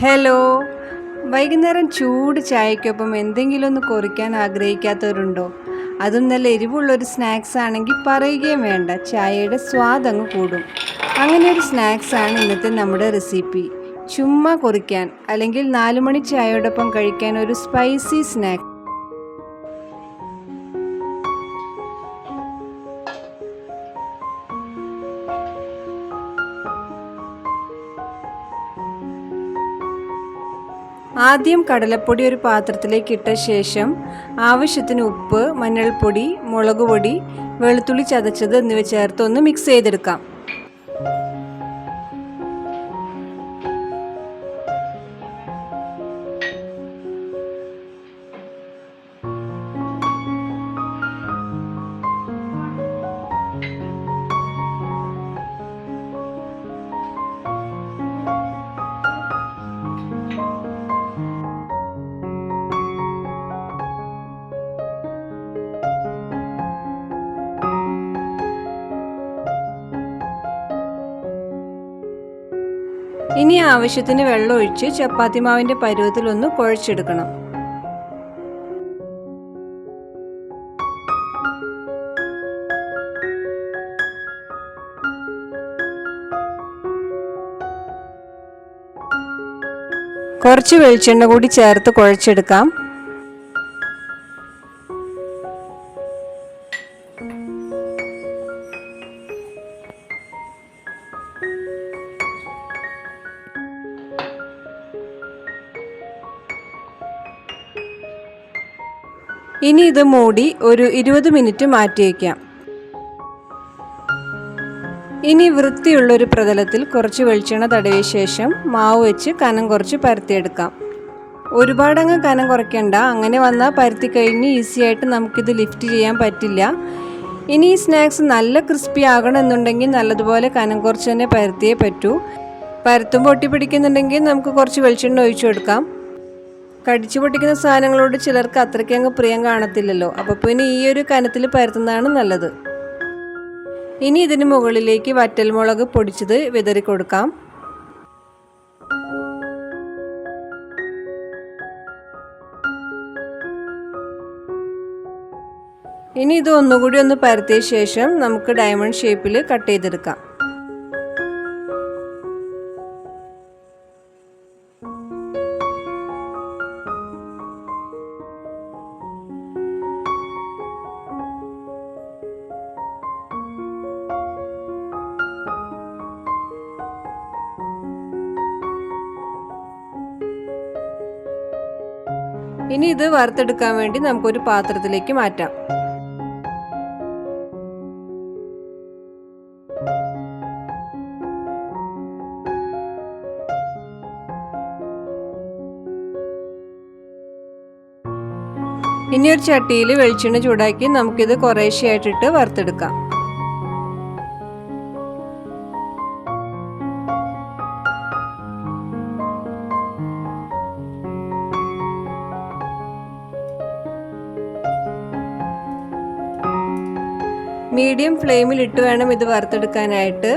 Hello, വൈകുന്നേരം ചൂട് ചായക്കൊപ്പം എന്തെങ്കിലും ഒന്ന് കുറിക്കാൻ ആഗ്രഹിക്കാത്തവരുണ്ടോ? അതും നല്ല എരിവുള്ളൊരു സ്നാക്സ് ആണെങ്കിൽ പറയുകയും വേണ്ട, ചായയുടെ സ്വാദ് അങ്ങ് കൂടും. അങ്ങനെ ഒരു സ്നാക്സാണ് ഇന്നത്തെ നമ്മുടെ റെസിപ്പി. ചുമ്മാ കുറിക്കാൻ അല്ലെങ്കിൽ 4 മണി ചായയോടൊപ്പം കഴിക്കാൻ ഒരു സ്പൈസി സ്നാക്ക്. ആദ്യം കടലപ്പൊടി ഒരു പാത്രത്തിലേക്ക് ഇട്ട ശേഷം ആവശ്യത്തിന് ഉപ്പ്, മഞ്ഞൾപ്പൊടി, മുളക് പൊടി, വെളുത്തുള്ളി ചതച്ചത് എന്നിവ ചേർത്ത് ഒന്ന് മിക്സ് ചെയ്തെടുക്കാം. ഇനി ആവശ്യത്തിന് വെള്ളം ഒഴിച്ച് ചപ്പാത്തി മാവിൻ്റെ പരുവത്തിലൊന്ന് കുഴച്ചെടുക്കണം. കുറച്ച് വെളിച്ചെണ്ണ കൂടി ചേർത്ത് കുഴച്ചെടുക്കാം. ഇനി ഇത് മൂടി ഒരു 20 മിനിറ്റ് മാറ്റി വയ്ക്കാം. ഇനി വൃത്തിയുള്ളൊരു പ്രതലത്തിൽ കുറച്ച് വെളിച്ചെണ്ണ തടവിയ ശേഷം മാവ് വെച്ച് കനം കുറച്ച് പരത്തിയെടുക്കാം. ഒരുപാടങ്ങ് കനം കുറയ്ക്കണ്ട, അങ്ങനെ വന്നാൽ പരത്തി കഴിഞ്ഞ് ഈസി ആയിട്ട് നമുക്കിത് ലിഫ്റ്റ് ചെയ്യാൻ പറ്റില്ല. ഇനി ഈ സ്നാക്സ് നല്ല ക്രിസ്പി ആകണമെന്നുണ്ടെങ്കിൽ നല്ലതുപോലെ കനം കുറച്ച് തന്നെ പരത്തിയേ പറ്റൂ. പരത്തുമ്പോൾ ഒട്ടിപ്പിടിക്കുന്നുണ്ടെങ്കിൽ നമുക്ക് കുറച്ച് വെളിച്ചെണ്ണ ഒഴിച്ചു കൊടുക്കാം. കടിച്ചു പൊട്ടിക്കുന്ന സാധനങ്ങളോട് ചിലർക്ക് അത്രയ്ക്ക് അങ്ങ് പ്രിയം കാണത്തില്ലല്ലോ, അപ്പോൾ പിന്നെ ഈ ഒരു കനത്തിൽ പരത്തുന്നതാണ് നല്ലത്. ഇനി ഇതിന് മുകളിലേക്ക് വറ്റൽമുളക് പൊടിച്ചത് വിതറി കൊടുക്കാം. ഇനി ഇത് ഒന്നുകൂടി ഒന്ന് പരത്തിയ ശേഷം നമുക്ക് ഡയമണ്ട് ഷേപ്പിൽ കട്ട് ചെയ്തെടുക്കാം. ഇനി ഇത് വറുത്തെടുക്കാൻ വേണ്ടി നമുക്കൊരു പാത്രത്തിലേക്ക് മാറ്റാം. ഇനി ഒരു ചട്ടിയിൽ വെളിച്ചെണ്ണ ചൂടാക്കി നമുക്കിത് കുറേശ്ശെയായിട്ടിട്ട് വറുത്തെടുക്കാം. മീഡിയം ഫ്ലെയിമിൽ ഇട്ട് വേണം ഇത് വറുത്തെടുക്കാനായിട്ട്.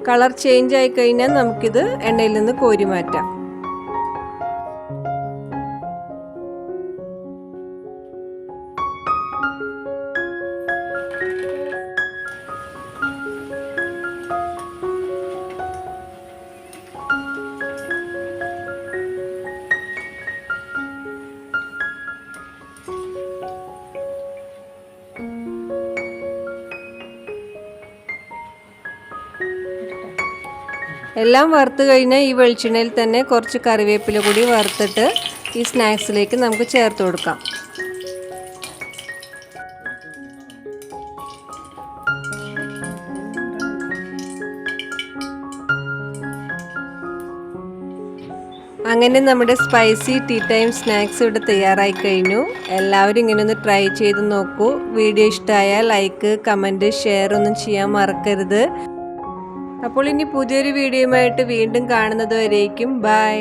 കളർ ചേഞ്ച് ആയി കഴിഞ്ഞാൽ നമുക്കിത് എണ്ണയിൽ നിന്ന് കോരി മാറ്റാം. എല്ലാം വറുത്ത് കഴിഞ്ഞാൽ ഈ വെളിച്ചെണ്ണയിൽ തന്നെ കുറച്ച് കറിവേപ്പില കൂടി വറുത്തിട്ട് ഈ സ്നാക്സിലേക്ക് നമുക്ക് ചേർത്ത് കൊടുക്കാം. അങ്ങനെ നമ്മുടെ സ്പൈസി ടീ ടൈം സ്നാക്സ് ഇവിടെ തയ്യാറായി കഴിഞ്ഞു. എല്ലാവരും ഇങ്ങനെ ഒന്ന് ട്രൈ ചെയ്ത് നോക്കൂ. വീഡിയോ ഇഷ്ടമായാൽ ലൈക്ക്, കമൻറ്റ്, ഷെയർ ഒന്നും ചെയ്യാൻ മറക്കരുത്. അപ്പോൾ ഇനി പുതിയൊരു വീഡിയോയുമായിട്ട് വീണ്ടും കാണുന്നത് വരേക്കും ബൈ.